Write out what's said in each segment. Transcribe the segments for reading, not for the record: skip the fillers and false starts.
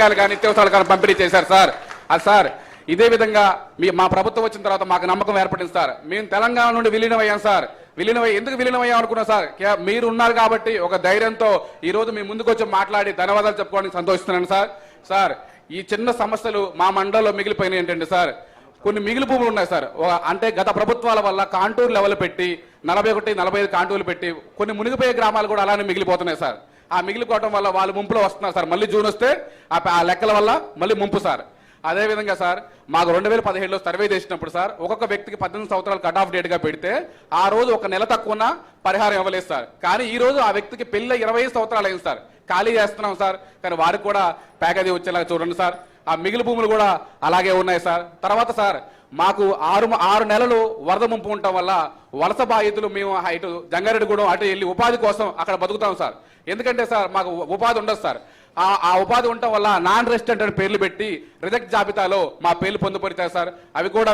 కానీ నిత్యావసరాలు కానీ పంపిణీ చేశారు సార్. అది సార్ ఇదే విధంగా మా ప్రభుత్వం వచ్చిన తర్వాత మాకు నమ్మకం ఏర్పడింది సార్. మేము తెలంగాణ నుండి విలీనమయ్యాం సార్. ఎందుకు విలీనమయ్యాం అనుకున్నాం సార్? మీరు ఉన్నారు కాబట్టి ఒక ధైర్యంతో ఈ రోజు మీ ముందుకు వచ్చి మాట్లాడి ధన్యవాదాలు చెప్పుకోవడానికి సంతోషిస్తున్నాను సార్. సార్ ఈ చిన్న సమస్యలు మా మండలంలో మిగిలిపోయినాయి ఏంటంటే సార్, కొన్ని మిగిలి భూములు ఉన్నాయి సార్. అంటే గత ప్రభుత్వాల వల్ల కాంటూర్ లెవెల్ పెట్టి 41-45 కాంటూర్లు పెట్టి కొన్ని మునిగిపోయే గ్రామాలు కూడా అలానే మిగిలిపోతున్నాయి సార్. ఆ మిగిలిపోవడం వల్ల వాళ్ళు ముంపులో వస్తున్నారు సార్. మళ్ళీ జూన్ వస్తే ఆ లెక్కల వల్ల మళ్ళీ ముంపు సార్. అదేవిధంగా సార్ మాకు 2017లో సర్వే చేసినప్పుడు సార్ ఒక్కొక్క వ్యక్తికి 18 సంవత్సరాలు కట్ ఆఫ్ డేట్ గా పెడితే ఆ రోజు ఒక నెల తక్కువ పరిహారం ఇవ్వలేదు సార్. కానీ ఈ రోజు ఆ వ్యక్తికి పెళ్లి 25 సంవత్సరాలు అయింది సార్. ఖాళీ చేస్తున్నాం సార్. కానీ వారికి కూడా ప్యాకేజీ వచ్చేలాగా చూడండి సార్. ఆ మిగిలి భూములు కూడా అలాగే ఉన్నాయి సార్. తర్వాత సార్ మాకు 6 నెలలు వరద ముంపు ఉండటం వల్ల వలస బాధితులు మేము ఇటు జంగారెడ్డిగూడెం అటు వెళ్ళి ఉపాధి కోసం అక్కడ బతుకుతాం సార్. ఎందుకంటే సార్ మాకు ఉపాధి ఉండదు సార్. ఆ ఉపాధి ఉండటం వల్ల నాన్ రెసిడెంట్ అని పేర్లు పెట్టి రిజెక్ట్ జాబితాలో మా పేర్లు పొందుపరిచారు సార్. అవి కూడా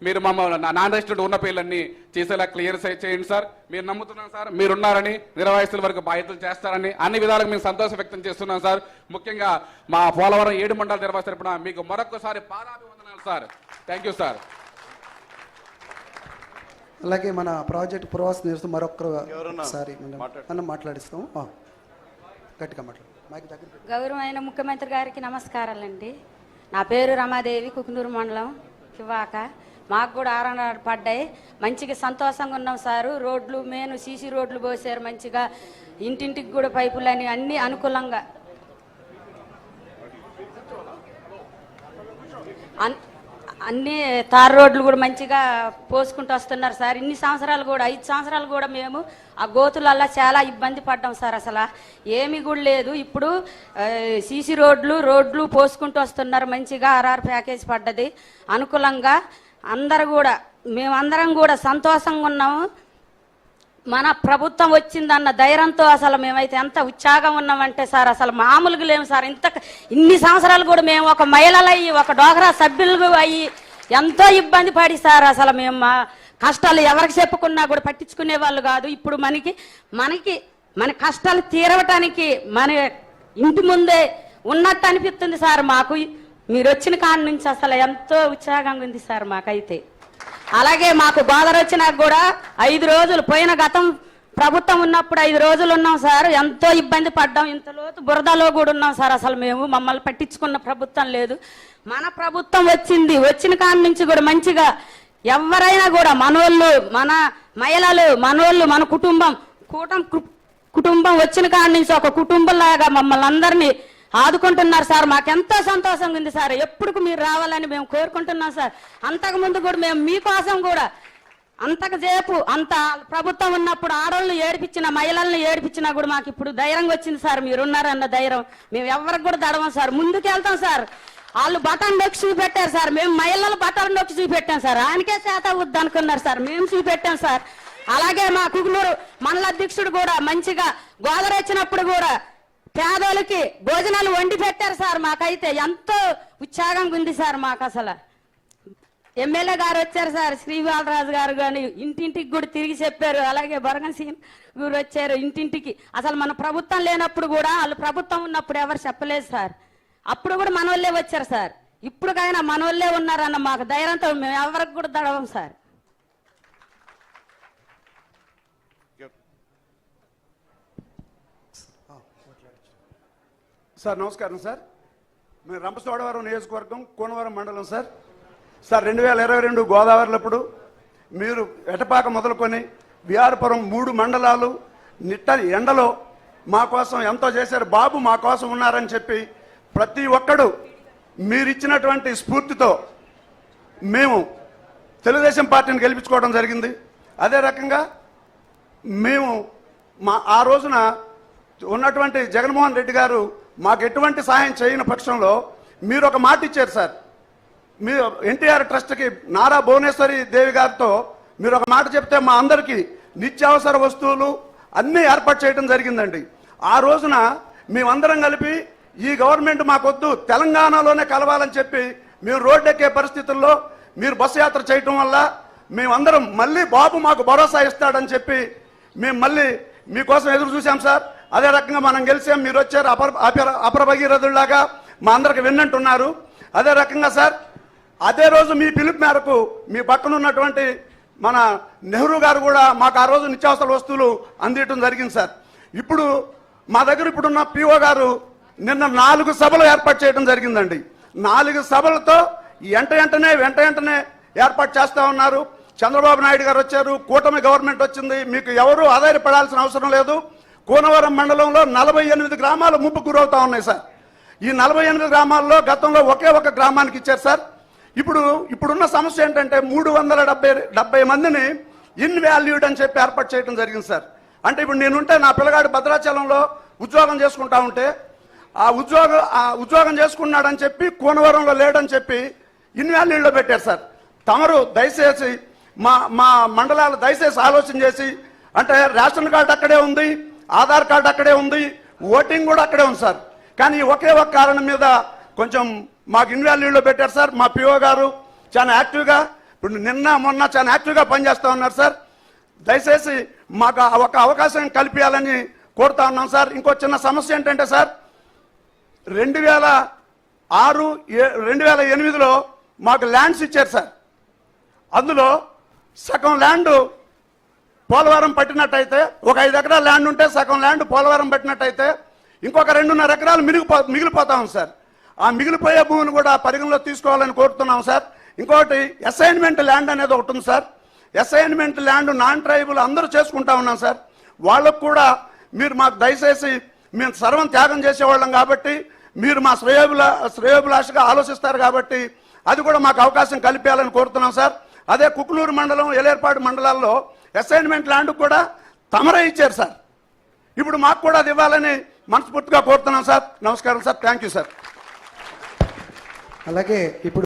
మీరు మమ్మల్ని నాన్ రెసిడెంట్ ఉన్న పేర్లన్నీ చేసేలా క్లియర్ చేయండి సార్. మీరు నమ్ముతున్నాం సార్ మీరున్నారని, నిర్వాసితుల వరకు బాధ్యతలు చేస్తారని అన్ని విధాలుగా మేము సంతోషం వ్యక్తం చేస్తున్నాం సార్. ముఖ్యంగా మా పోలవరం 7 మండల నిర్వాసి తరపున మీకు మరొకసారి పాదాభివందనాలు సార్. Thank you sir. అలాగే మన ప్రాజెక్ట్ పురవాస నిరసన మరొకసారి మనం మాట్లాడిస్తాం. గట్టిగా మాట్లాడు. గౌరవమైన ముఖ్యమంత్రి గారికి నమస్కారాలండి. నా పేరు రమాదేవి, కుకునూరు మండలం కివాక. మాకు కూడా 6 నెలలు పడ్డాయి. మంచిగా సంతోషంగా ఉన్నాం సారు. రోడ్లు మెయిన్ సీసీ రోడ్లు పోసారు మంచిగా. ఇంటింటికి కూడా పైపులని అన్ని అనుకూలంగా అన్ని తార్ రోడ్లు కూడా మంచిగా పోసుకుంటూ వస్తున్నారు సార్. ఇన్ని సంవత్సరాలు కూడా 5 సంవత్సరాలు కూడా మేము ఆ గోతులల్లా చాలా ఇబ్బంది పడ్డాం సార్. అసలు ఏమీ కూడా లేదు. ఇప్పుడు సీసీ రోడ్లు పోసుకుంటూ వస్తున్నారు మంచిగా. RR ప్యాకేజ్ పడ్డది అనుకూలంగా. మేమందరం కూడా సంతోషంగా ఉన్నాము. మన ప్రభుత్వం వచ్చిందన్న ధైర్యంతో అసలు మేమైతే ఎంత ఉత్సాహంగా ఉన్నామంటే సార్ అసలు మామూలుగా లేము సార్. ఇన్ని సంవత్సరాలు కూడా మేము ఒక మహిళలు అయ్యి ఒక డోగ్రా సభ్యులు అయ్యి ఎంతో ఇబ్బంది పడి సార్ అసలు మేము మా కష్టాలు ఎవరికి చెప్పుకున్నా కూడా పట్టించుకునే వాళ్ళు కాదు. ఇప్పుడు మన కష్టాలు తీరవటానికి మన ఇంటి ముందే ఉన్నట్టు అనిపిస్తుంది సార్ మాకు. మీరు వచ్చిన కాడ నుంచి అసలు ఎంతో ఉత్సాహంగా ఉంది సార్ మాకైతే. అలాగే మాకు గోదావరి వచ్చినాక కూడా 5 రోజులు పోయిన గతం ప్రభుత్వం ఉన్నప్పుడు 5 రోజులు ఉన్నాం సార్. ఎంతో ఇబ్బంది పడ్డాం. ఇంత లోతు బురదలో కూడా ఉన్నాం సార్. అసలు మమ్మల్ని పట్టించుకున్న ప్రభుత్వం లేదు. మన ప్రభుత్వం వచ్చిన కాడ నుంచి కూడా మంచిగా ఎవరైనా కూడా మనోళ్ళు, మన మహిళలు, మనోళ్ళు, మన కుటుంబం వచ్చిన కాడ నుంచి ఒక కుటుంబంలాగా మమ్మల్ని అందరినీ ఆదుకుంటున్నారు సార్. మాకెంతో సంతోషంగా ఉంది సార్. ఎప్పుడు మీరు రావాలని మేము కోరుకుంటున్నాం సార్. అంతకుముందు కూడా మేము మీకోసం కూడా అంత ప్రభుత్వం ఉన్నప్పుడు ఆడవాళ్ళని ఏడిపించిన, మహిళల్ని ఏడిపించినా కూడా మాకు ఇప్పుడు ధైర్యంగా వచ్చింది సార్. మీరున్నారన్న ధైర్యం మేము ఎవరికి కూడా దడవం సార్. ముందుకు వెళ్తాం సార్. వాళ్ళు బటన్ నొక్కి చూపెట్టారు సార్. మేము మహిళలు బటన్ నొక్కి చూపెట్టాం సార్. ఆయనకే చేత వద్దు అనుకున్నారు సార్. మేము చూపెట్టాం సార్. అలాగే మా కుకునూరు మండల అధ్యక్షుడు కూడా మంచిగా గోదావరి వచ్చినప్పుడు కూడా పేదోళ్ళకి భోజనాలు వండి పెట్టారు సార్. మాకైతే ఎంతో ఉత్సాహంగా ఉంది సార్. మాకు అసలు ఎమ్మెల్యే గారు వచ్చారు సార్, శ్రీవాలరాజు గారు కానీ ఇంటింటికి కూడా తిరిగి చెప్పారు. అలాగే బొరగన్ సింగ్ గారు వచ్చారు ఇంటింటికి. అసలు మన ప్రభుత్వం లేనప్పుడు కూడా వాళ్ళు ప్రభుత్వం ఉన్నప్పుడు ఎవరు చెప్పలేదు సార్. అప్పుడు కూడా మనోళ్ళే వచ్చారు సార్. ఇప్పుడుకైనా మనోళ్ళే ఉన్నారన్న మాకు ధైర్యంతో మేము ఎవరికి కూడా దడవం సార్. సార్ నమస్కారం సార్. మేము రంపచోడవరం నియోజకవర్గం కోనవరం మండలం సార్. 2022 గోదావరిలప్పుడు మీరు ఎటపాక మొదలుకొని విఆర్పురం 3 మండలాలు నిట్టని ఎండలో మా కోసం ఎంతో చేశారు. బాబు మా కోసం ఉన్నారని చెప్పి ప్రతి ఒక్కడు మీరిచ్చినటువంటి స్ఫూర్తితో మేము తెలుగుదేశం పార్టీని గెలిపించుకోవడం జరిగింది. అదే రకంగా మేము ఆ రోజున ఉన్నటువంటి జగన్మోహన్ రెడ్డి గారు మాకు ఎటువంటి సహాయం చేయని పక్షంలో మీరు ఒక మాట ఇచ్చారు సార్. మీరు ఎన్టీఆర్ ట్రస్ట్కి నారా భువనేశ్వరి దేవి గారితో మీరు ఒక మాట చెప్తే మా అందరికీ నిత్యావసర వస్తువులు అన్నీ ఏర్పాటు చేయడం జరిగిందండి. ఆ రోజున మేమందరం కలిపి ఈ గవర్నమెంట్ మాకొద్దు తెలంగాణలోనే కలవాలని చెప్పి మేము రోడ్డెక్కే పరిస్థితుల్లో మీరు బస్సు యాత్ర చేయటం వల్ల మేమందరం మళ్ళీ బాబు మాకు భరోసా ఇస్తాడని చెప్పి మేము మళ్ళీ మీకోసం ఎదురు చూసాం సార్. అదే రకంగా మనం గెలిచాం. మీరు వచ్చారు అపర భగీరథుల్లాగా. మా అందరికి విన్నట్టున్నారు. అదే రకంగా సార్ అదే రోజు మీ పిలుపు మేరకు మీ పక్కన ఉన్నటువంటి మన నెహ్రూ గారు కూడా మాకు ఆ రోజు నిత్యావసర వస్తువులు అందించడం జరిగింది సార్. ఇప్పుడు మా దగ్గర ఇప్పుడున్న పిఓ గారు నిన్న 4 సభలు ఏర్పాటు చేయడం జరిగిందండి. 4 సభలతో వెంటనే ఏర్పాటు చేస్తా ఉన్నారు. చంద్రబాబు నాయుడు గారు వచ్చారు, కూటమి గవర్నమెంట్ వచ్చింది, మీకు ఎవరు ఆధారపడాల్సిన అవసరం లేదు. కూనవరం మండలంలో 48 గ్రామాలు ముప్పు గురవుతా ఉన్నాయి సార్. ఈ 48 గ్రామాల్లో గతంలో ఒకే ఒక గ్రామానికి ఇచ్చారు సార్. ఇప్పుడున్న సమస్య ఏంటంటే 370 మందిని ఇన్వాల్యూడ్ అని చెప్పి ఏర్పాటు చేయడం జరిగింది సార్. అంటే ఇప్పుడు నేనుంటే నా పిల్లగాడు భద్రాచలంలో ఉద్యోగం చేసుకుంటా ఉంటే ఆ ఉద్యోగం చేసుకున్నాడని చెప్పి కూనవరంలో లేడని చెప్పి ఇన్వాల్యూడ్లో పెట్టారు సార్. తమరు దయచేసి మా మండలాలు దయచేసి ఆలోచన చేసి, అంటే రేషన్ కార్డు అక్కడే ఉంది, ఆధార్ కార్డు అక్కడే ఉంది, ఓటింగ్ కూడా అక్కడే ఉంది సార్. కానీ ఒకే ఒక కారణం మీద కొంచెం మాకు ఇన్వాల్యూడ్లో పెట్టారు సార్. మా పిఓ గారు చాలా యాక్టివ్గా ఇప్పుడు నిన్న మొన్న చాలా యాక్టివ్గా పనిచేస్తూ ఉన్నారు సార్. దయచేసి మాకు ఒక అవకాశం కల్పించాలని కోరుతా ఉన్నాం సార్. ఇంకో చిన్న సమస్య ఏంటంటే సార్ 2008లో మాకు ల్యాండ్స్ ఇచ్చారు సార్. అందులో సగం ల్యాండ్ పోలవరం పట్టినట్టయితే, ఒక 5 ఎకరాల ల్యాండ్ ఉంటే సగం ల్యాండ్ పోలవరం పట్టినట్టయితే ఇంకొక 2.5 ఎకరాలు మిగిలిపోతా ఉంది సార్. ఆ మిగిలిపోయే భూమిని కూడా పరిగణలో తీసుకోవాలని కోరుతున్నాం సార్. ఇంకొకటి అసైన్మెంట్ ల్యాండ్ అనేది ఒకటి ఉంది sir. Assignment land non tribal అందరూ చేసుకుంటా ఉన్నాం సార్. వాళ్ళకు కూడా మీరు మాకు దయచేసి, మేము సర్వం త్యాగం చేసేవాళ్ళం కాబట్టి మీరు మా శ్రేయోభిలాషగా ఆలోచిస్తారు కాబట్టి అది కూడా మాకు అవకాశం కల్పించాలని కోరుతున్నాం సార్. అదే కుకునూరు మండలం, ఎలేర్పాడు మండలాల్లో అసైన్మెంట్ ల్యాండ్ కూడా తమరే ఇచ్చారు సార్. ఇప్పుడు మాకు కూడా అది ఇవ్వాలని మనస్ఫూర్తిగా కోరుతున్నాం సార్. నమస్కారం సార్. Thank you sir. అలాగే ఇప్పుడు